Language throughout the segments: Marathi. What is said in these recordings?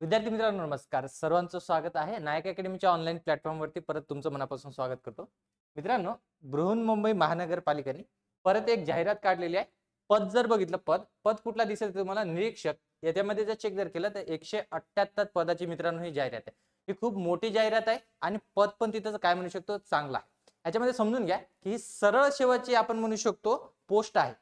विद्यार्थी मित्रांनो नमस्कार. सर्वांचं स्वागत आहे नायक अकॅडमीच्या ऑनलाईन प्लॅटफॉर्मवरती. परत तुमचं मनापासून स्वागत करतो. मित्रांनो, बृहन्मुंबई महानगरपालिकेने परत एक जाहिरात काढलेली आहे. पद जर बघितलं, पद कुठला दिसेल तुम्हाला, निरीक्षक. याच्यामध्ये जर चेक जर केलं तर 178 पदाची मित्रांनो ही जाहिरात आहे. ही खूप मोठी जाहिरात आहे आणि पद पण तिथं काय म्हणू शकतो, चांगला आहे. याच्यामध्ये समजून घ्या की ही सरळ सेवाची आपण म्हणू शकतो पोस्ट आहे.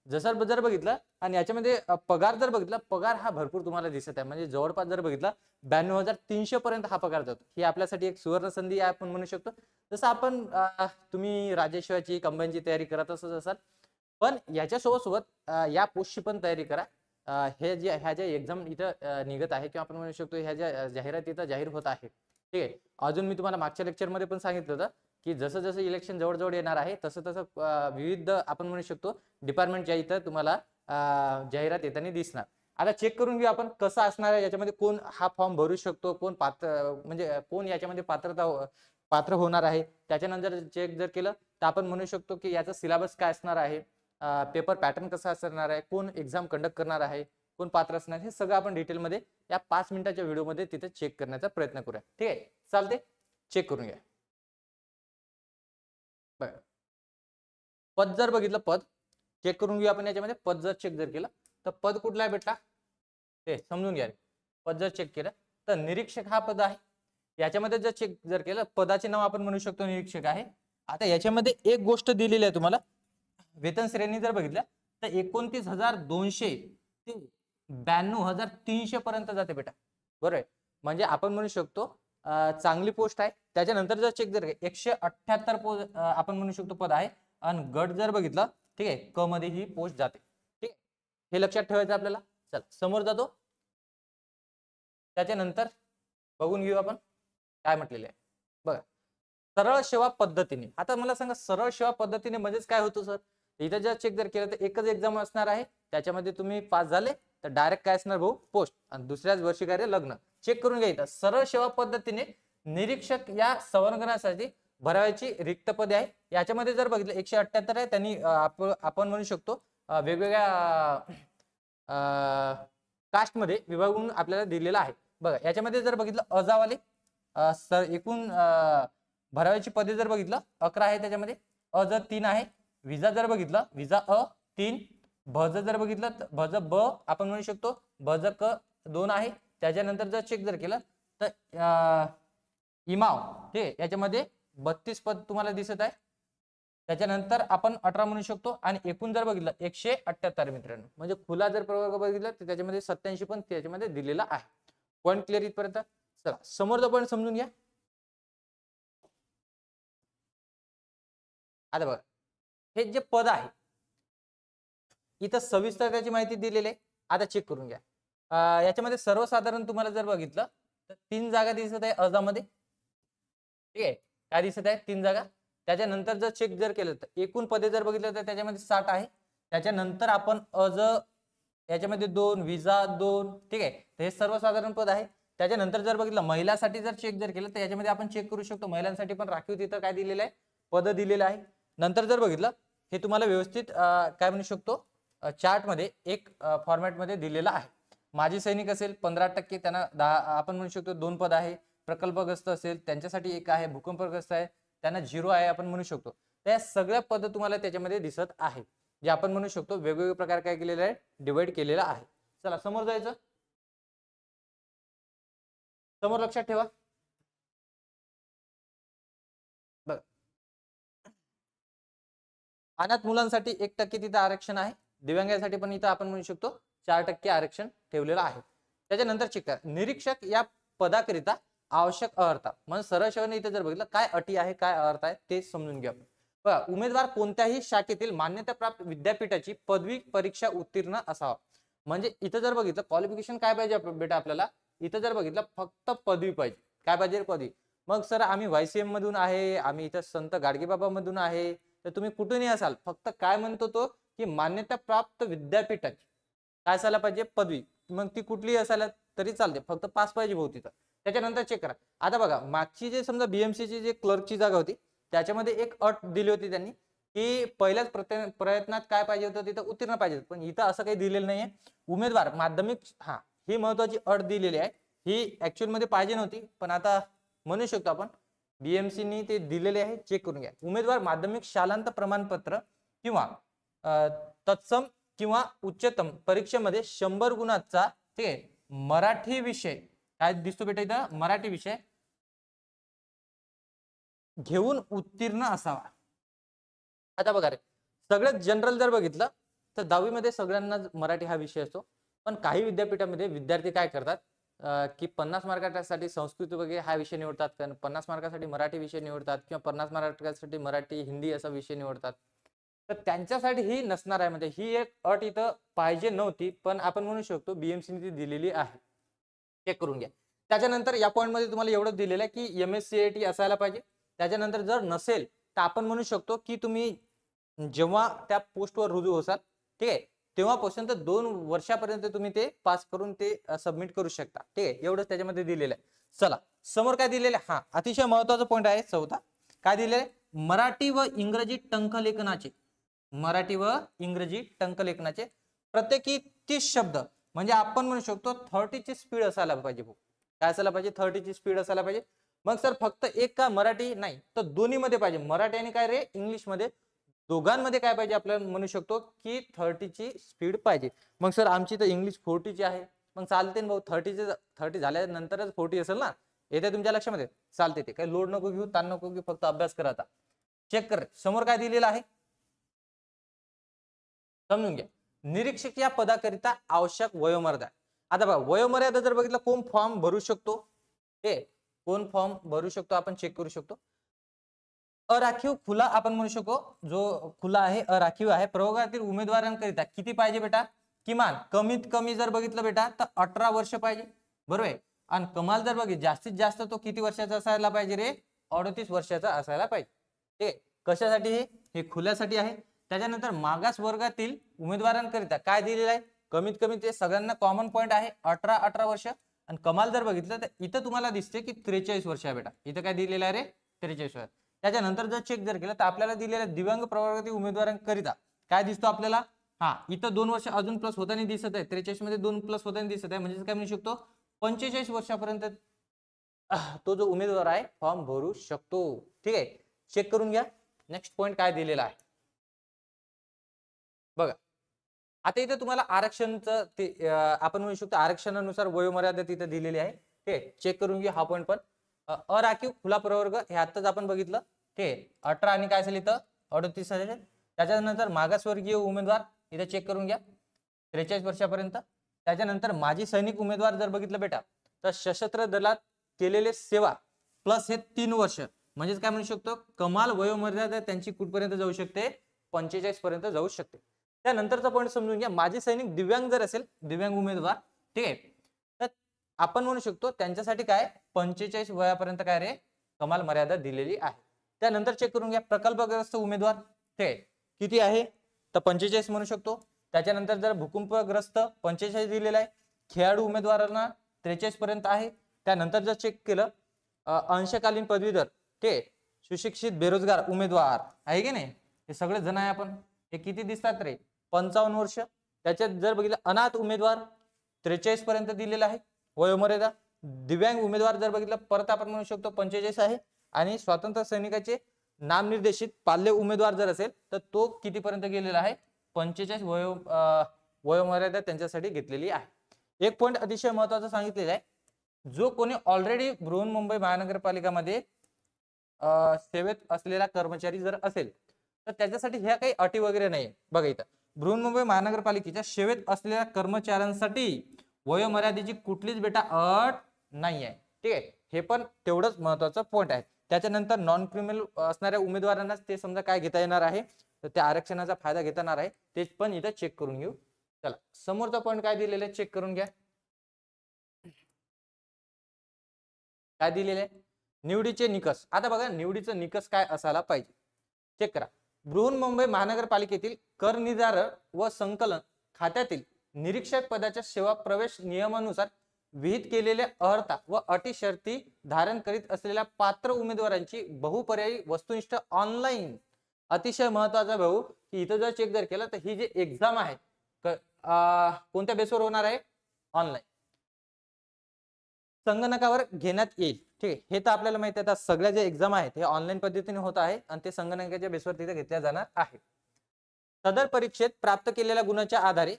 जसं जर बघितलं आणि याच्यामध्ये पगार जर बघितला, पगार हा भरपूर तुम्हाला दिसत आहे. म्हणजे जवळपास जर बघितला 92,300 पर्यंत हा पगार जातो. ही आपल्यासाठी एक सुवर्ण संधी आहे आपण म्हणू शकतो. जसं आपण तुम्ही राज्यसेवाची कंबाईनची तयारी करत असाल, पण याच्यासोबत सोबत या पोस्टची पण तयारी करा. ह्या ज्या एक्झाम इथं निघत आहे किंवा आपण म्हणू शकतो ह्या ज्या जाहिरात इथं जाहीर होत आहे, ठीक आहे. अजून मी तुम्हाला मागच्या लेक्चरमध्ये पण सांगितलं होतं की जसं जसं इलेक्शन जवळ येणार आहे तसं तसं विविध आपण म्हणू शकतो डिपार्टमेंटच्या इथं तुम्हाला जाहिरात येताना दिसणार. आता चेक करून घेऊ आपण कसं असणार आहे, याच्यामध्ये कोण हा फॉर्म भरू शकतो, कोण पात्र म्हणजे कोण याच्यामध्ये पात्र होणार आहे. त्याच्यानंतर चेक जर केलं तर आपण म्हणू शकतो की याचा सिलेबस काय असणार आहे, पेपर पॅटर्न कसा असणार आहे, कोण एक्झाम कंडक्ट करणार आहे, कोण पात्र असणार, हे सगळं आपण डिटेलमध्ये या 5 मिनिटाच्या व्हिडिओमध्ये तिथे चेक करण्याचा प्रयत्न करूया. ठीक आहे, चालते, चेक करून घ्या. बघा, पद जर बघितलं, पद चेक करून घेऊ आपण. याच्यामध्ये पद जर चेक जर केलं तर पद कुठला आहे बेटा, ते समजून घ्या. पद जर चेक केलं तर निरीक्षक हा पद आहे. याच्यामध्ये जर चेक जर केलं, पदाचे नाव आपण म्हणू शकतो निरीक्षक आहे. आता याच्यामध्ये एक गोष्ट दिलेली आहे तुम्हाला, वेतन श्रेणी जर बघितलं तर 29,200 ते 92,300 पर्यंत जाते बेटा, बरोबर आहे. म्हणजे आपण म्हणू शकतो चांगली पोस्ट आहे. त्याच्यानंतर जर चेक जर 178 आपण म्हणू शकतो पद आहे. आणि गट जर बघितलं, ठीक आहे, क मध्ये ही पोस्ट जाते. ठीक आहे, हे लक्षात ठेवायचं आपल्याला. चल समोर जातो. त्याच्यानंतर बघून घेऊ आपण काय म्हटलेलं आहे. बघा, सरळ सेवा पद्धतीने. आता मला सांगा, सरळ सेवा पद्धतीने म्हणजेच काय होतं सर. इथं जर चेक जर केलं तर एकच एक्झाम असणार आहे. त्याच्यामध्ये तुम्ही पास झाले तर डायरेक्ट काय असणार भाऊ, पोस्ट. आणि दुसऱ्याच वर्षी कार्य लग्न. चेक करून घ्यायचं. सरळ सेवा पद्धतीने निरीक्षक या संवर्गासाठी भरायची रिक्त पदे आहे. याच्यामध्ये जर बघितलं 178 आहे. त्यांनी आपण म्हणू शकतो वेगवेगळ्या कास्टमध्ये विभागून आपल्याला दिलेला आहे. बघा, याच्यामध्ये जर बघितलं अजावाले एकूण भरायची पदे जर बघितलं 11 आहे. त्याच्यामध्ये अ जर 3 आहे. विजा जर बघितलं, विजा अ 3. भज जर बघितलं तर भज ब आपण म्हणू शकतो भज क 2 आहे. त्याच्यानंतर जर चेक जर केलं तर इमाव, ठीक, याच्यामध्ये 32 पद तुम्हाला दिसत आहे. त्याच्यानंतर आपण 18 म्हणू शकतो. आणि एकूण जर बघितलं 178 मित्रांनो. म्हणजे खुला जर प्रवर्ग बघितलं तर त्याच्यामध्ये 87 पण त्याच्यामध्ये दिलेला आहे. पॉईंट क्लिअर इथपर्यंत. चला समोरचा पॉईंट समजून घ्या. आता बघा, हे जे पद आहे इथं सविस्तर त्याची माहिती दिलेली आहे. आता चेक करून घ्या. याच्यामध्ये सर्वसाधारण तुम्हाला जर बघितलं तर 3 जागा दिसत आहे अजामध्ये. ठीक आहे, काय दिसत आहे, 3 जागा. त्याच्यानंतर जर चेक जर केलं तर एकूण पदे जर बघितलं तर त्याच्यामध्ये 60 आहे. त्याच्यानंतर आपण अज याच्यामध्ये 2, विजा 2, ठीक आहे. हे सर्वसाधारण पद आहे. त्याच्यानंतर जर बघितलं महिलांसाठी जर चेक जर केलं तर याच्यामध्ये आपण चेक करू शकतो महिलांसाठी पण राखीव तिथं काय दिलेलं आहे, पद दिलेलं आहे. नंतर जर बघितलं हे तुम्हाला व्यवस्थित काय म्हणू शकतो चार्टमध्ये एक फॉर्मॅटमध्ये दिलेला आहे. माजी सैनिक असेल 15% त्यांना 10 आपण म्हणू शकतो 2 पद आहे. प्रकल्पग्रस्त असेल त्यांच्यासाठी 1 आहे. भूकंपग्रस्त आहे त्यांना 0 आहे आपण म्हणू शकतो. त्या सगळ्या पद तुम्हाला त्याच्यामध्ये दिसत आहे, जे आपण म्हणू शकतो वेगवेगळे प्रकार काय केलेले आहे, डिवाइड केलेला आहे. चला समोर जायचं. समोर लक्षात ठेवा. बघ, अनाथ मुलांसाठी 1% तिथं आरक्षण आहे. दिव्यांगांसाठी पण इथं आपण म्हणू शकतो 4% आरक्षण ठेवलेलं आहे. त्याच्यानंतर चेक करा, निरीक्षक या पदाकरिता आवश्यक अर्हता. म्हणजे सरळ सेवेने इथे जर बघितलं काय अटी आहे, काय अर्थ आहे ते समजून घ्या. बघा, उमेदवार कोणत्याही शाखेतील मान्यताप्राप्त विद्यापीठाची पदवी परीक्षा उत्तीर्ण असावा. म्हणजे इथं जर बघितलं क्वालिफिकेशन काय पाहिजे बेटा आपल्याला, इथं जर बघितलं फक्त पदवी पाहिजे. काय पाहिजे, पदवी. मग सर आम्ही YCM मधून आहे, आम्ही इथं संत गाडगेबाबा मधून आहे, तर तुम्ही कुठूनही असाल, फक्त काय म्हणतो तो की मान्यता प्राप्त विद्यापीठाची काय असायला पाहिजे, पदवी. मग ती कुठलीही असायला तरी चालते, फक्त पास पाहिजे भाऊ तिथं. त्याच्यानंतर चेक करा. आता बघा, मागची जे समजा BMC ची जे क्लर्कची जागा होती त्याच्यामध्ये एक अट दिली होती त्यांनी की पहिल्याच प्रयत्नात काय पाहिजे होतं, तिथं उत्तीर्ण पाहिजे. पण इथं असं काही दिलेलं नाहीये. उमेदवार माध्यमिक, ही महत्वाची अट दिलेली आहे. ही ऍक्च्युअल मध्ये पाहिजे नव्हती, पण आता म्हणू शकतो आपण बीएमसीनी ते दिलेले आहे, चेक करून घ्या. उमेदवार माध्यमिक शालांत प्रमाणपत्र किंवा तत्सम किंवा उच्चतम परीक्षेमध्ये 100 गुणांचा ठीक आहे मराठी विषय काय दिसतो बेटा इथं, मराठी विषय घेऊन उत्तीर्ण असावा. आता बघा रे, सगळ्यात जनरल जर बघितलं तर 10वी मध्ये सगळ्यांना मराठी हा विषय असतो, पण काही विद्यापीठामध्ये विद्यार्थी काय करतात की 50 मार्कासाठी संस्कृत वगैरे हा विषय निवडतात, कारण 50 मार्कासाठी मराठी विषय निवडतात किंवा 50 मार्कासाठी मराठी हिंदी असा विषय निवडतात. तर त्यांच्यासाठी ही नसणार आहे, म्हणजे ही एक अट इथं पाहिजे नव्हती, पण आपण म्हणू शकतो बीएमसीने ती दिलेली आहे. चेक करून घ्या. त्याच्यानंतर या पॉइंट मध्ये तुम्हाला एवढं दिलेलं आहे की MSCIT असायला पाहिजे. त्याच्यानंतर जर नसेल तर आपण म्हणू शकतो की तुम्ही जेव्हा त्या पोस्टवर रुजू होसाल ठीक आहे तेव्हापासून तर 2 वर्षापर्यंत तुम्ही ते पास करून ते सबमिट करू शकता. ठीक आहे, एवढंच त्याच्यामध्ये दिलेलं आहे. चला समोर काय दिलेलं आहे, हा अतिशय महत्वाचा पॉइंट आहे चौथा. काय दिलेलं आहे, मराठी व इंग्रजी टंकलेखनाचे, मराठी व इंग्रजी टंकलेखनाचे प्रत्येकी 30 शब्द, म्हणजे आपण म्हणू शकतो 30 ची स्पीड असायला पाहिजे. काय असायला पाहिजे, 30 ची स्पीड असायला पाहिजे. मग सर फक्त एक का मराठी नाही तर दोन्ही मध्ये पाहिजे, मराठी आणि काय रे इंग्लिश मध्ये, दोघांमध्ये काय पाहिजे आपल्याला म्हणू शकतो की 30 ची स्पीड पाहिजे. मग सर आमची तर इंग्लिश 40 ची आहे, मग चालते ना भाऊ, 30 झाल्यानंतरच 40 असेल ना, येते तुमच्या लक्षामध्ये, चालते. ते काही लोड नको घेऊ, ताण नको घेऊ, फक्त अभ्यास करा. आता चेक कर समोर काय दिलेलं आहे, समजून घ्या. निरीक्षक या पदाकरिता आवश्यक वयोमर्यादा. आता बघा वयोमर्यादा जर बघितलं, कोण फॉर्म भरू शकतो, हे कोण फॉर्म भरू शकतो आपण चेक करू शकतो. अराखीव खुला आपण म्हणू शकतो, जो खुला आहे अराखीव आहे, प्रवर्गातील उमेदवारांकरिता किती पाहिजे बेटा, किमान कमीत कमी जर बघितलं बेटा तर 18 वर्ष पाहिजे, बरोबर आहे. आणि कमाल जर बघितलं जास्तीत जास्त तो किती वर्षाचा असायला पाहिजे रे, 38 वर्षाचा असायला पाहिजे. ठीक आहे, कशासाठी हे खुल्यासाठी आहे. त्याच्यानंतर मागास वर्गातील उमेदवारांकरिता काय दिलेलं आहे, कमीत कमी ते सगळ्यांना कॉमन पॉईंट आहे 18 वर्ष. आणि कमाल जर बघितलं तर इथं तुम्हाला दिसते की 43 वर्ष आहे बेटा, इथं काय दिलेलं आहे रे 43 वर्ष. त्याच्यानंतर जर चेक जर केलं तर आपल्याला दिलेल्या दिव्यांग प्रवर्गातील उमेदवारांकरिता काय दिसतो आपल्याला, हा इथं 2 वर्ष अजून प्लस होताना दिसत आहे, 43 मध्ये 2 प्लस होताना दिसत आहे, म्हणजे काय म्हणू शकतो 45 वर्षापर्यंत तो जो उमेदवार आहे फॉर्म भरू शकतो. ठीक आहे, चेक करून घ्या. नेक्स्ट पॉइंट काय दिलेला आहे बघा. आता इथे तुम्हाला आरक्षणचं ते आपण म्हणू शकतो आरक्षणानुसार वयोमर्यादा तिथे दिलेली आहे. ठीक आहे, चेक करून घ्या हा पॉइंट पण. अराखीव खुला प्रवर्ग हे आताच आपण बघितलं. ठीक आहे, 18 आणि काय असेल इथं 38 असेल. त्याच्यानंतर मागासवर्गीय उमेदवार इथे चेक करून घ्या 43 वर्षापर्यंत. त्याच्यानंतर माजी सैनिक उमेदवार जर बघितलं बेटा तर सशस्त्र दलात केलेले सेवा प्लस हे 3 वर्ष, म्हणजेच काय म्हणू शकतो कमाल वयोमर्यादा त्यांची कुठपर्यंत जाऊ शकते, 45 पर्यंत जाऊ शकते. त्यानंतरचा पॉईंट समजून घ्या, माजी सैनिक दिव्यांग जर असेल, दिव्यांग उमेदवार ठीक आहे, तर आपण म्हणू शकतो त्यांच्यासाठी काय 45 वयापर्यंत काय रे कमाल मर्यादा दिलेली आहे. त्यानंतर चेक करून घ्या प्रकल्पग्रस्त उमेदवार ठीक आहे किती आहे तर 45 म्हणू शकतो. त्याच्यानंतर जर भूकंपग्रस्त 45 दिलेला आहे. खेळाडू उमेदवारांना 43 पर्यंत आहे. त्यानंतर जर चेक केलं अंशकालीन पदवीधर ठीक आहे, सुशिक्षित बेरोजगार उमेदवार आहे की नाही, हे सगळे जण आहे आपण, हे किती दिसतात रे 55 वर्ष. त्याच्यात जर बघितलं अनाथ उमेदवार 43 पर्यंत दिलेला आहे वयोमर्यादा. दिव्यांग उमेदवार जर बघितलं परत आपण म्हणू शकतो 45 आहे. आणि स्वातंत्र्य सैनिकाचे नामनिर्देशित पाल्य उमेदवार जर असेल तर तो कितीपर्यंत गेलेला आहे 45 वयोमर्यादा त्यांच्यासाठी घेतलेली आहे. एक पॉईंट अतिशय महत्वाचा सांगितलेला आहे, जो कोणी ऑलरेडी बृहन्मुंबई महानगरपालिकामध्ये सेवेत असलेला कर्मचारी जर असेल तर त्याच्यासाठी ह्या काही अटी वगैरे नाही. बघा इथं बृहन्मुंबई महानगरपालिकेच्या सेवेत असलेल्या कर्मचाऱ्यांसाठी वयोमर्यादेची कुठलीच बेटा अट नाही आहे. ठीक आहे, हे पण तेवढंच महत्वाचं पॉईंट आहे. त्याच्यानंतर नॉन क्रिमिनल असणाऱ्या उमेदवारांनाच ते समजा काय घेता येणार आहे, तर त्या आरक्षणाचा फायदा घेता येणार आहे, ते पण इथं चेक करून घेऊ. चला समोरचा पॉईंट काय दिलेला आहे चेक करून घ्या. काय दिलेले आहे निवडीचे निकष. आता बघा निवडीचं निकष काय असायला पाहिजे चेक करा. बृहन्मुंबई महानगरपालिकेतील करनिर्धारण व संकलन खात्यातील निरीक्षक पदाच्या सेवा प्रवेश नियमानुसार विहित केलेल्या अर्हता व अटी शर्ती धारण करीत असलेल्या पात्र उमेदवारांची बहुपर्यायी वस्तुनिष्ठ ऑनलाईन. अतिशय महत्वाचा भाऊ की इथं जर चेक जर केलं तर ही जी एक्झाम आहे कोणत्या बेसवर होणार आहे, ऑनलाईन. संगणकावर घेण्यात येईल. ठीक आहे, हे तर आपल्याला माहिती आहे. आता सगळ्या जे एक्झाम आहेत हे ऑनलाईन पद्धतीने होत आहे आणि ते संगणकाच्या बेसवर तिथे घेतल्या जाणार आहे. सदर परीक्षेत प्राप्त केलेल्या गुणाच्या आधारे,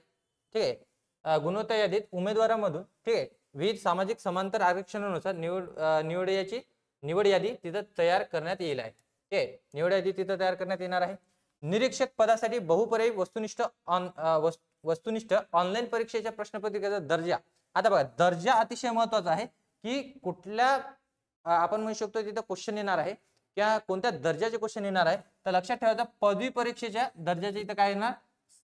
ठीक आहे, गुणवत्ता यादीत उमेदवारांमधून, ठीक आहे, विविध सामाजिक समांतर आरक्षणानुसार निवड यादी तिथं तयार करण्यात येईल आहे. ठीक आहे, निवड यादी तिथं तयार करण्यात येणार आहे. निरीक्षक पदासाठी बहुपर्यायी वस्तुनिष्ठ ऑनलाईन परीक्षेच्या प्रश्नपत्रिकेचा दर्जा. आता बघा, दर्जा अतिशय महत्वाचा आहे की कुठल्या आपण म्हणू शकतो तिथं क्वेश्चन येणार आहे किंवा कोणत्या दर्जाचे क्वेश्चन येणार आहे. तर लक्षात ठेवायचं, पदवी परीक्षेच्या दर्जाचे इथं काय येणार,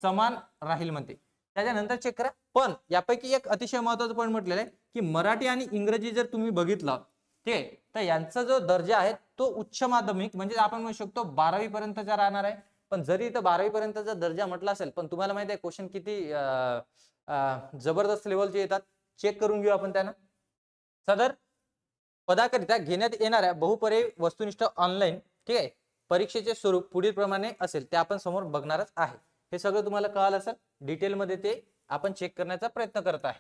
समान राहील म्हणते. त्याच्यानंतर चेक करा. पण यापैकी एक अतिशय महत्वाचं पॉईंट म्हटलेलं आहे की मराठी आणि इंग्रजी जर तुम्ही बघितलं, ठीक आहे, तर यांचा जो दर्जा आहे तो उच्च माध्यमिक म्हणजे आपण म्हणू शकतो 12वी पर्यंतचा राहणार आहे. पण जरी इथं 12वी पर्यंतचा दर्जा म्हटला असेल, पण तुम्हाला माहिती आहे क्वेश्चन किती जबरदस्त लेवलचे येतात. चेक करून घेऊ आपण त्यांना. सदर पदाकरिता घेण्यात येणाऱ्या बहुपर्यायी वस्तुनिष्ठ ऑनलाईन, ठीक आहे, परीक्षेचे स्वरूप पुढील प्रमाणे असेल. ते आपण समोर बघणारच आहे. हे सगळं तुम्हाला कळालं असेल. डिटेलमध्ये ते आपण चेक करण्याचा प्रयत्न करत आहे.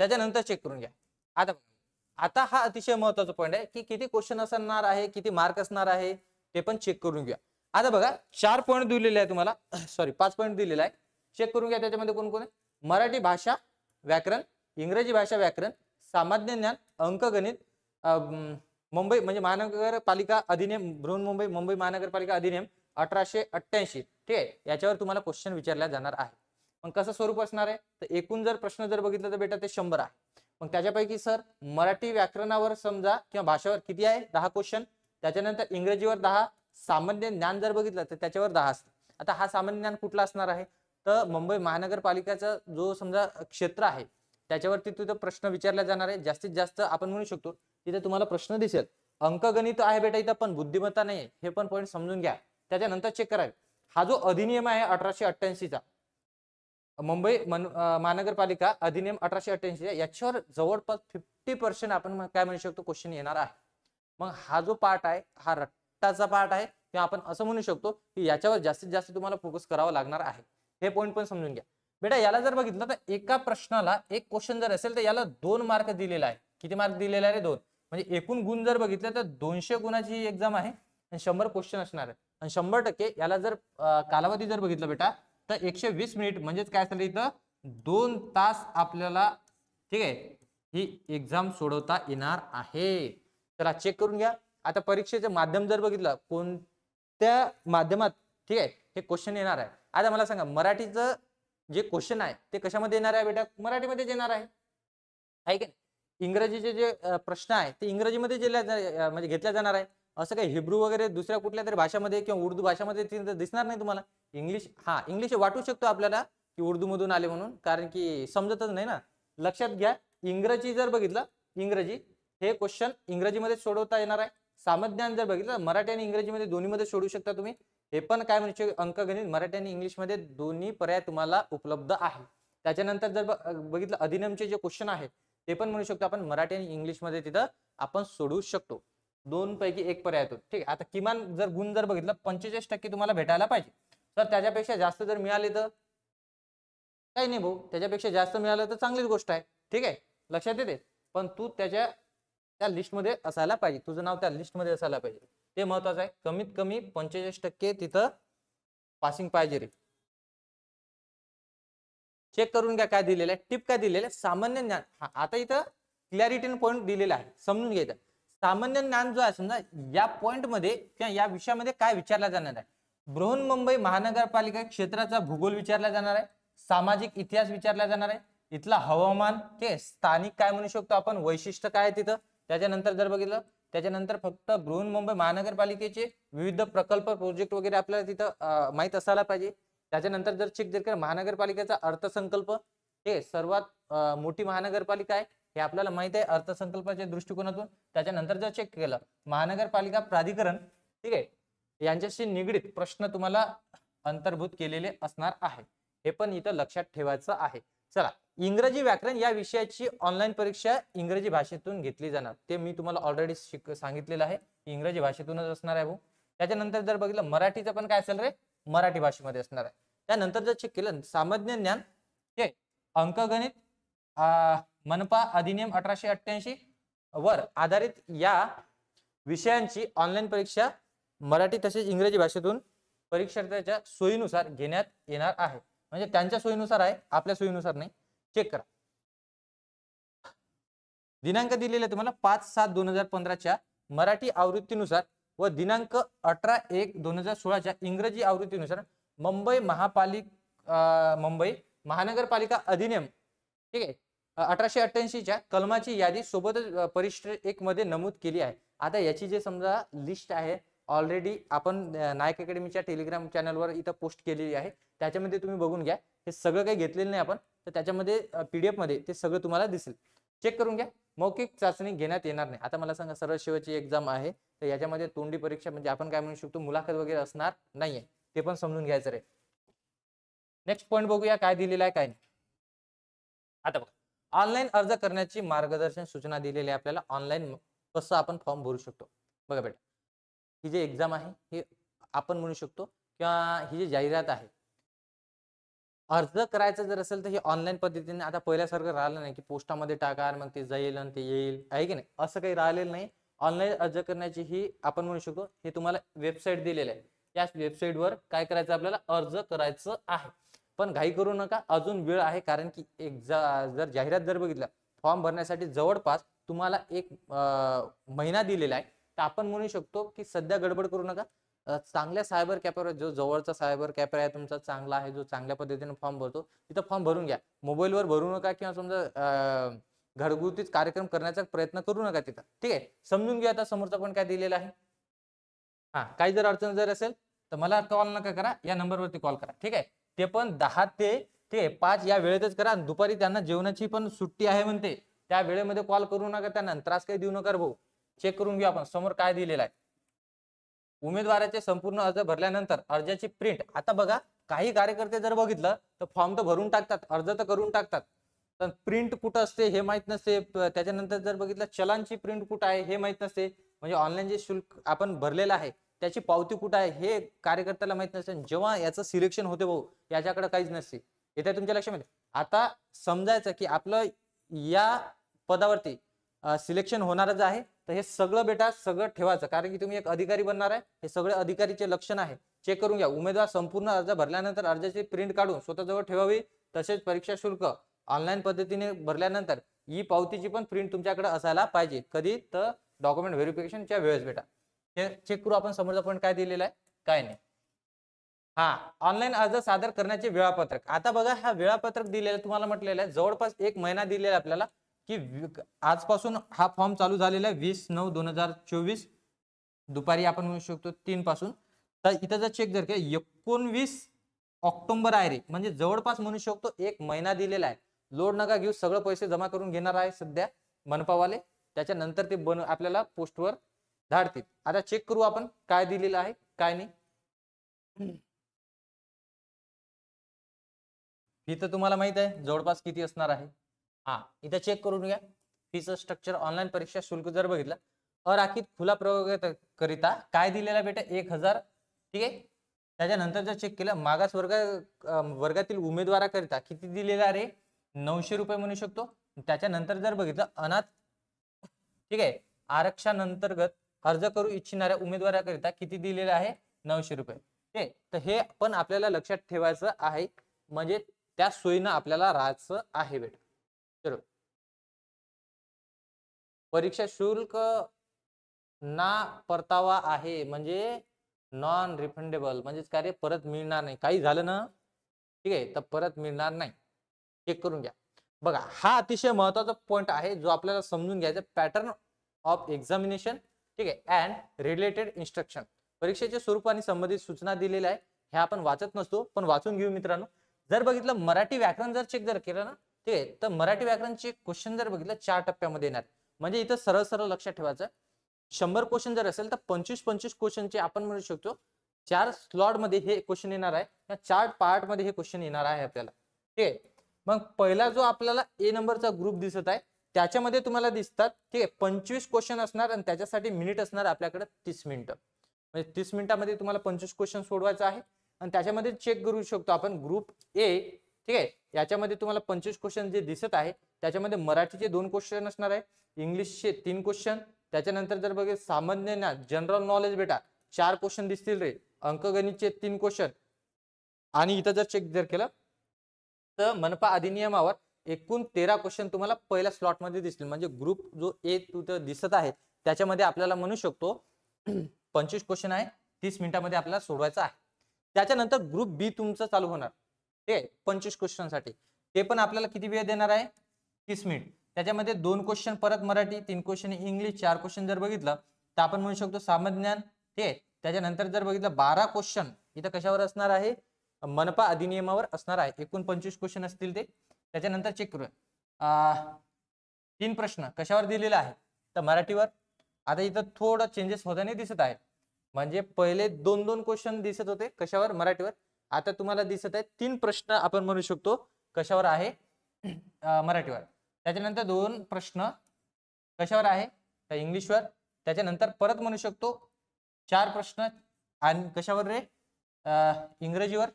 त्याच्यानंतर चेक करून घ्या. आता हा अतिशय महत्वाचा पॉईंट आहे की किती क्वेश्चन असणार आहे, किती मार्क असणार आहे, ते पण चेक करून घ्या. आता बघा, 4 पॉईंट दिलेले आहे तुम्हाला, सॉरी 5 पॉईंट दिलेला आहे. चेक करून घ्या. त्याच्यामध्ये कोण कोण आहे? मराठी भाषा व्याकरण, इंग्रजी भाषा व्याकरण, सामान्य ज्ञान, अंकगणित, मुंबई म्हणजे महानगरपालिका अधिनियम, बृहन्मुंबई मुंबई महानगरपालिका अधिनियम 1888, ठीक आहे, याच्यावर तुम्हाला क्वेश्चन विचारला जाणार आहे. मग कसं स्वरूप असणार आहे, तर एकूण जर प्रश्न जर बघितलं तर बेटा ते 100 आहे. मग त्याच्यापैकी सर मराठी व्याकरणावर समजा किंवा भाषेवर किती आहे, 10 क्वेश्चन. त्याच्यानंतर इंग्रजीवर 10, सामान्य ज्ञान जर बघितलं तर त्याच्यावर 10 असतं. आता हा सामान्य ज्ञान कुठला असणार आहे, तर मुंबई महानगरपालिकेचा जो समजा क्षेत्र आहे त्याच्यावरती तिथं प्रश्न विचारला जाणार आहे. जास्तीत जास्त आपण म्हणू शकतो तिथे तुम्हाला प्रश्न दिसेल. अंकगणित आहे बेटा इथं, पण बुद्धिमत्ता नाही, हे पण पॉईंट समजून घ्या. त्याच्यानंतर चेक करा, हा जो अधिनियम आहे 1888चा, मुंबई महानगरपालिका अधिनियम 1888, याच्यावर जवळपास 50% आपण काय म्हणू शकतो क्वेश्चन येणार आहे. मग हा जो पार्ट आहे हा रट्टाचा पार्ट आहे किंवा आपण असं म्हणू शकतो की याच्यावर जास्तीत जास्त तुम्हाला फोकस करावा लागणार आहे. हे पॉईंट पण समजून घ्या. बेटा याला जर बघितलं तर एका प्रश्नाला एक क्वेश्चन जर असेल तर याला 2 मार्क दिलेला आहे. किती मार्क दिलेला आहे? 2. म्हणजे एकूण गुण जर बघितलं तर 200 गुणाची ही एक्झाम आहे आणि 100 क्वेश्चन असणार आहे. आणि 100% याला जर कालावधी जर बघितलं बेटा तर 120 मिनिट म्हणजेच काय झालं इथं 2 तास आपल्याला, ठीक आहे, ही एक्झाम सोडवता येणार आहे. चला चेक करून घ्या. आता परीक्षेचं माध्यम जर बघितलं कोणत्या माध्यमात, ठीक आहे, हे क्वेश्चन येणार आहे. आता मला सांगा, मराठीचं जे क्वेश्चन आहे ते कशामध्ये येणार आहे बेटा? मराठीमध्ये येणार आहे की. इंग्रजीचे जे प्रश्न आहे ते इंग्रजीमध्ये म्हणजे घेतल्या जाणार आहे. असं काही हिब्रू वगैरे दुसऱ्या कुठल्या तरी भाषामध्ये किंवा उर्दू भाषामध्ये दिसणार नाही तुम्हाला. इंग्लिश वाटू शकतो आपल्याला की उर्दू मधून आले म्हणून, कारण की समजतच नाही ना. लक्षात घ्या, इंग्रजी जर बघितलं, इंग्रजी हे क्वेश्चन इंग्रजीमध्ये सोडवता येणार आहे. सामान्य ज्ञान जर बघितलं, मराठी आणि इंग्रजीमध्ये दोन्हीमध्ये सोडवू शकता तुम्ही. हे पण काय म्हणजे अंकगणित मराठी आणि इंग्लिशमध्ये दोन्ही पर्याय तुम्हाला उपलब्ध आहे. त्याच्यानंतर जर बघितलं अधिनियमचे जे क्वेश्चन आहेत ते पण म्हणू शकतो आपण मराठी आणि इंग्लिशमध्ये तिथं आपण सोडवू शकतो. 2 पैकी 1 पर्याय येतो. ठीक आहे. आता किमान जर गुण जर बघितलं 45% तुम्हाला भेटायला पाहिजे. तर त्याच्यापेक्षा जास्त जर मिळाले तर काही नाही भाऊ, त्याच्यापेक्षा जास्त मिळालं तर चांगलीच गोष्ट आहे. ठीक आहे, लक्षात येते. पण तू त्या लिस्टमध्ये असायला पाहिजे, तुझं नाव त्या लिस्टमध्ये असायला पाहिजे, ते महत्वाचं आहे. कमीत कमी 45% तिथं पासिंग पाहिजे रे. चेक करून घ्या काय दिलेलं आहे, टिप काय दिलेलं आहे, सामान्य ज्ञान. आता इथं क्लॅरिटी पॉईंट दिलेला आहे, समजून घ्यायचं. सामान्य ज्ञान जो आहे समजा या पॉइंट मध्ये किंवा या विषयामध्ये काय विचारला जाणार आहे, बृहन्मुंबई महानगरपालिका क्षेत्राचा भूगोल विचारला जाणार आहे, सामाजिक इतिहास विचारला जाणार आहे, इथला हवामान, ठीक, स्थानिक काय म्हणू शकतो आपण वैशिष्ट्य काय आहे तिथं. त्याच्यानंतर जर बघितलं त्याच्यानंतर फक्त बृहन्मुंबई महानगरपालिकेचे विविध प्रकल्प प्रोजेक्ट वगैरे आपल्याला तिथं माहित असायला पाहिजे. त्याच्यानंतर जर चेक जर महानगरपालिकेचा अर्थसंकल्प, हे सर्वात मोठी महानगरपालिका आहे हे आपल्याला माहित आहे अर्थसंकल्पाच्या दृष्टिकोनातून. त्याच्यानंतर जर चेक केलं महानगरपालिका प्राधिकरण, ठीक आहे, यांच्याशी निगडीत प्रश्न तुम्हाला अंतर्भूत केलेले असणार आहे, हे पण इथं लक्षात ठेवायचं आहे. चला, इंग्रजी व्याकरण या विषयाची ऑनलाईन परीक्षा इंग्रजी भाषेतून घेतली जाणार, ते मी तुम्हाला ऑलरेडी सांगितलेलं आहे, इंग्रजी भाषेतूनच असणार आहे भाऊ. त्याच्यानंतर जर बघितलं मराठीचं पण काय असेल रे, मराठी भाषेमध्ये असणार आहे. त्यानंतर जर चेक केलं सामान्य ज्ञान, हे अंकगणित, मनपा अधिनियम 1888 वर आधारित या विषयांची ऑनलाईन परीक्षा मराठी तसेच इंग्रजी भाषेतून परीक्षार्थ्याच्या सोयीनुसार घेण्यात येणार आहे. म्हणजे त्यांच्या सोयीनुसार आहे, आपल्या सोयीनुसार नाही. चेक करा. दिनांक दिलेला तुम्हाला 5/7/2015 मराठी आवृत्तीनुसार व दिनांक 18/1/2016 इंग्रजी आवृत्तीनुसार मुंबई महानगरपालिका अधिनियम, ठीक आहे, 1888 कलमाची यादी सोबतच परिशिष्ट 1 मध्ये नमूद केली आहे. आता याची जे समजा लिस्ट आहे ऑलरेडी आपण नायक अकॅडमीच्या टेलिग्राम चॅनलवर इथं पोस्ट केलेली आहे. त्याच्यामध्ये तुम्ही बघून घ्या. हे सगळं काही घेतलेलं नाही आपण, तर त्याच्यामध्ये PDF मध्ये ते सगळं तुम्हाला दिसेल. चेक करून घ्या. मौखिक चाचणी घेण्यात येणार नाही. आता मला सांगा, सरळ सेवेची एक्झाम आहे, तर याच्यामध्ये तोंडी परीक्षा म्हणजे आपण काय म्हणू शकतो, मुलाखत वगैरे असणार नाहीये. ते पण समजून घ्यायचं रे. नेक्स्ट पॉईंट बघूया काय दिलेला आहे काय नाही. आता बघा, ऑनलाईन अर्ज करण्याची मार्गदर्शन सूचना दिलेली आहे आपल्याला. ऑनलाईन कसं आपण फॉर्म भरू शकतो. बघा बेटा, ही जी एक्झाम आहे हे आपण म्हणू शकतो किंवा ही जी जाहिरात आहे, अर्ज करायचं जर असेल तर हे ऑनलाईन पद्धतीने आता पहिल्यासारखं राहिलं नाही की पोस्टामध्ये टाका मग ते जाईल आणि ते येईल, आहे की नाही. असं काही राहिलेलं नाही. ऑनलाईन अर्ज करण्याची ही आपण म्हणू शकतो, हे तुम्हाला वेबसाईट दिलेलं आहे. या वेबसाईटवर काय करायचं, आपल्याला अर्ज करायचं आहे. पण घाई करू नका, अजून वेळ आहे. कारण की जर जाहिरात जर बघितलं फॉर्म भरण्यासाठी जवळपास तुम्हाला 1 महिना दिलेला आहे. तर आपण म्हणू शकतो की सध्या गडबड करू नका. चांगल्या सायबर कॅफेवर, जो जवळचा सायबर कॅफे आहे तुमचा चांगला आहे, जो चांगल्या पद्धतीने फॉर्म भरतो, तिथं फॉर्म भरून घ्या. मोबाईलवर भरू नका किंवा समजा घरगुतीच कार्यक्रम करण्याचा प्रयत्न करू नका तिथं. ठीक आहे, समजून घ्या. आता समोरचा पण काय दिलेला आहे. काही जर अडचण जर असेल तर मला कॉल नका करा, या नंबरवरती कॉल करा. ठीक आहे, ते पण 10 ते 5 या वेळेतच करा. दुपारी त्यांना जेवणाची पण सुट्टी आहे म्हणते, त्या वेळेमध्ये कॉल करू नका. त्यांना त्रास काही देऊ नका भाऊ. चेक करून घेऊ आपण समोर काय दिलेलं आहे. उमेदवाराचे संपूर्ण अर्ज भरल्यानंतर अर्जाची प्रिंट. आता बघा, काही कार्यकर्ते जर बघितलं तर फॉर्म तर भरून टाकतात, अर्ज तर करून टाकतात, पण प्रिंट कुठं असते हे माहित नसते. त्याच्यानंतर जर बघितलं चलांची प्रिंट कुठं आहे हे माहित नसते. म्हणजे ऑनलाईन जे शुल्क आपण भरलेलं आहे त्याची पावती कुठं आहे हे कार्यकर्त्याला माहित नसते. जेव्हा याचं सिलेक्शन होते भाऊ, याच्याकडे काहीच नसते. येते तुमच्या लक्षामध्ये. आता समजायचं की आपलं या पदावरती सिलेक्शन होणारच आहे, तर हे सगळं बेटा सगळं ठेवायचं. कारण की तुम्ही एक अधिकारी बनणार आहे. हे सगळे अधिकारीचे लक्षण आहे. चेक करून घ्या. उमेदवार संपूर्ण अर्ज भरल्यानंतर अर्जाची प्रिंट काढून स्वतःजवळ ठेवावी. तसेच परीक्षा शुल्क ऑनलाईन पद्धतीने भरल्यानंतर ई पावतीची पण प्रिंट तुमच्याकडे असायला पाहिजे. कधी तर डॉक्युमेंट व्हेरिफिकेशनच्या वेळेस बेटा. हे चेक करू आपण समोरचा पॉईंट काय दिलेला आहे काय नाही. ऑनलाईन अर्ज सादर करण्याचे वेळापत्रक. आता बघा, हा वेळापत्रक दिलेला तुम्हाला म्हटलेलं आहे, जवळपास 1 महिना दिलेला आपल्याला की आजपासून हा फॉर्म चालू झालेला आहे 20/9/2024 दुपारी आपण म्हणू शकतो 3 पासून. तर इथं जर चेक जर केलं 19 ऑक्टोबर आहे रे, म्हणजे जवळपास म्हणू शकतो 1 महिना दिलेला आहे. लोड नका घेऊ, सगळं पैसे जमा करून घेणार आहे सध्या मनपावाले. त्याच्यानंतर ते आपल्याला पोस्टवर धाडतील. आता चेक करू आपण काय दिलेलं आहे काय नाही. फी तर तुम्हाला माहित आहे जवळपास किती असणार आहे. इथं चेक करून घ्या. फीचं स्ट्रक्चर ऑनलाईन परीक्षा शुल्क जर बघितलं, अराखीत खुला प्रयोगाकरिता काय दिलेला बेटा 1000. ठीक आहे, त्याच्यानंतर जर चेक केलं मागास वर्गातील उमेदवाराकरिता किती दिलेला रे 900 रुपये म्हणू शकतो. त्याच्यानंतर जर बघितलं अनाथ, ठीक आहे, आरक्षणांतर्गत अर्ज करू इच्छिणाऱ्या उमेदवाराकरिता किती दिलेलं आहे 900 रुपये. ठीक आहे, तर हे पण आपल्याला लक्षात ठेवायचं आहे. म्हणजे त्या सोयीनं आपल्याला राहायचं आहे बेटा. चलो, परीक्षा शुल्क ना परतावा आहे म्हणजे नॉन रिफंडेबल, म्हणजे कार्य परत मिळणार नाही. काही झालं ना, ठीक आहे, तर परत मिळणार नाही. चेक करून घ्या. बघा, हा अतिशय महत्वाचा पॉइंट आहे जो आपल्याला समजून घ्यायचा. पॅटर्न ऑफ एक्झामिनेशन, ठीक आहे, अँड रिलेटेड इन्स्ट्रक्शन. परीक्षेचे स्वरूप आणि संबंधित सूचना दिलेल्या आहे. हे आपण वाचत नसतो, पण वाचून घेऊ मित्रांनो. जर बघितलं मराठी व्याकरण जर चेक जर केलं ना, ठीक आहे, तर मराठी व्याकरणचे क्वेश्चन जर बघितलं 4 टप्प्यामध्ये येणार. म्हणजे इथं सरळ सरळ लक्षात ठेवायचं, 100 क्वेश्चन जर असेल तर 25-25 क्वेश्चनचे आपण म्हणू शकतो 4 स्लॉट मध्ये हे क्वेश्चन येणार आहे. या 4 पार्ट मध्ये हे क्वेश्चन येणार आहे आपल्याला. ठीक आहे, मग पहिला जो आपल्याला A नंबरचा ग्रुप दिसत आहे त्याच्यामध्ये तुम्हाला दिसतात, ठीक आहे, 25 क्वेश्चन असणार आणि त्याच्यासाठी मिनिट असणार आपल्याकडे 30 मिनिटं. म्हणजे 30 मिनिटामध्ये तुम्हाला 25 क्वेश्चन सोडवायचं आहे. आणि त्याच्यामध्ये चेक करू शकतो आपण ग्रुप A, ठीक ठीक आहे. याच्यामध्ये तुम्हाला 25 क्वेश्चन जे दिसत आहे त्याच्यामध्ये मराठीचे 2 क्वेश्चन असणार आहे, इंग्लिशचे 3 क्वेश्चन, त्याच्यानंतर जर बघितलं सामान्य ज्ञान जनरल नॉलेज बेटा 4 क्वेश्चन दिसतील रे, अंकगणितचे 3 क्वेश्चन, आणि इथं जर चेक जर केलं तर मनपा अधिनियमावर एकूण 13 क्वेश्चन तुम्हाला पहिल्या स्लॉट मध्ये दिसतील. म्हणजे ग्रुप जो ए तिथं दिसत आहे त्याच्यामध्ये आपल्याला म्हणू शकतो 25 क्वेश्चन आहे, 30 मिनिटांमध्ये आपल्याला सोडवायचं आहे. त्याच्यानंतर ग्रुप बी तुमचं चालू होणार, ठीक आहे, 25 क्वेश्चन साठी. ते पण आपल्याला किती वेळ देणार आहे, 30 मिनिट. त्याच्यामध्ये 2 क्वेश्चन परत मराठी, 3 क्वेश्चन इंग्लिश, 4 क्वेश्चन जर बघितलं तर आपण म्हणू शकतो सामान्य ज्ञान, ठीक आहे. त्याच्यानंतर जर बघितलं 12 क्वेश्चन इथं कशावर असणार आहे, मनपा अधिनियमावर असणार आहे. एकूण 25 क्वेश्चन असतील ते. त्याच्यानंतर चेक करूया 3 प्रश्न कशावर दिलेले आहे तर मराठीवर. आता इथं थोडं चेंजेस होताना दिसत आहे. म्हणजे पहिले 2-2 क्वेश्चन दिसत होते कशावर, मराठीवर. आता तुम्हाला दिसत आहे 3 प्रश्न आपण म्हणू शकतो कशावर आहे, मराठीवर. त्याच्यानंतर 2 प्रश्न कशावर आहे तर इंग्लिशवर. त्याच्यानंतर परत म्हणू शकतो 4 प्रश्न आणि कशावर रे, इंग्रजीवर,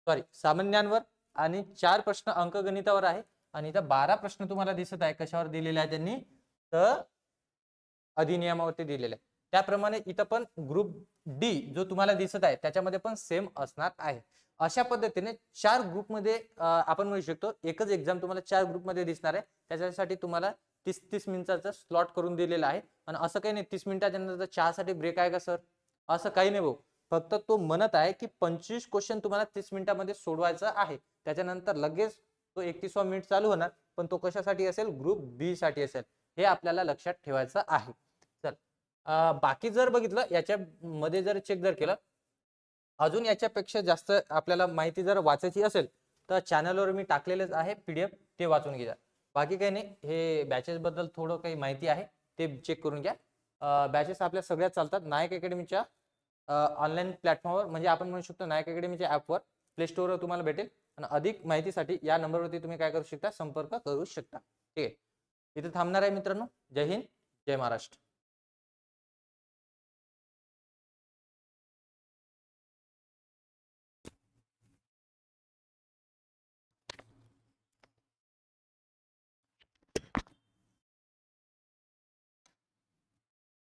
सॉरी सामान्यांवर, आणि 4 प्रश्न अंकगणितावर आहे. आणि इथं 12 प्रश्न तुम्हाला दिसत आहे कशावर दिलेले आहे त्यांनी तर अधिनियमावरती दिलेले आहे. त्याप्रमाणे इथं पण ग्रुप डी जो तुम्हाला दिसत आहे त्याच्यामध्ये पण सेम असणार आहे. अशा पद्धतीने 4 ग्रुपमध्ये आपण म्हणू शकतो एकच एक्झाम तुम्हाला 4 ग्रुपमध्ये दिसणार आहे. त्याच्यासाठी तुम्हाला 30-30 मिनिटाचा स्लॉट करून दिलेला आहे. आणि असं काही नाही 30 मिनिटाच्या नंतर चहासाठी ब्रेक आहे का सर, असं काही नाही भाऊ. फक्त तो म्हणत आहे की 25 क्वेश्चन तुम्हाला 30 मिनिटांमध्ये सोडवायचं आहे. त्याच्यानंतर लगेच तो 31वा मिनिट चालू होणार, पण तो कशासाठी असेल, ग्रुप बी साठी असेल. हे आपल्याला लक्षात ठेवायचं आहे. चल बाकी जर बघितलं याच्यामध्ये जर चेक जर केलं अजून याच्यापेक्षा जास्त आपल्याला माहिती जर वाचायची असेल तर चॅनलवर मी टाकलेलेच आहे PDF, ते वाचून घ्या. बाकी काही नाही, हे बॅचेस बद्दल थोडं काही माहिती आहे ते चेक करून घ्या. बॅचेस आपल्या सगळ्या चालतात नायक अकॅडमीच्या ऑनलाईन प्लॅटफॉर्मवर, म्हणजे आपण म्हणू शकतो नायक अकॅडमीच्या ऍपवर, प्ले स्टोअरवर तुम्हाला भेटेल. आणि अधिक माहितीसाठी या नंबरवरती तुम्ही काय करू शकता, संपर्क करू शकता. ठीक आहे, इथे थांबणार आहे मित्रांनो. जय हिंद, जय महाराष्ट्र.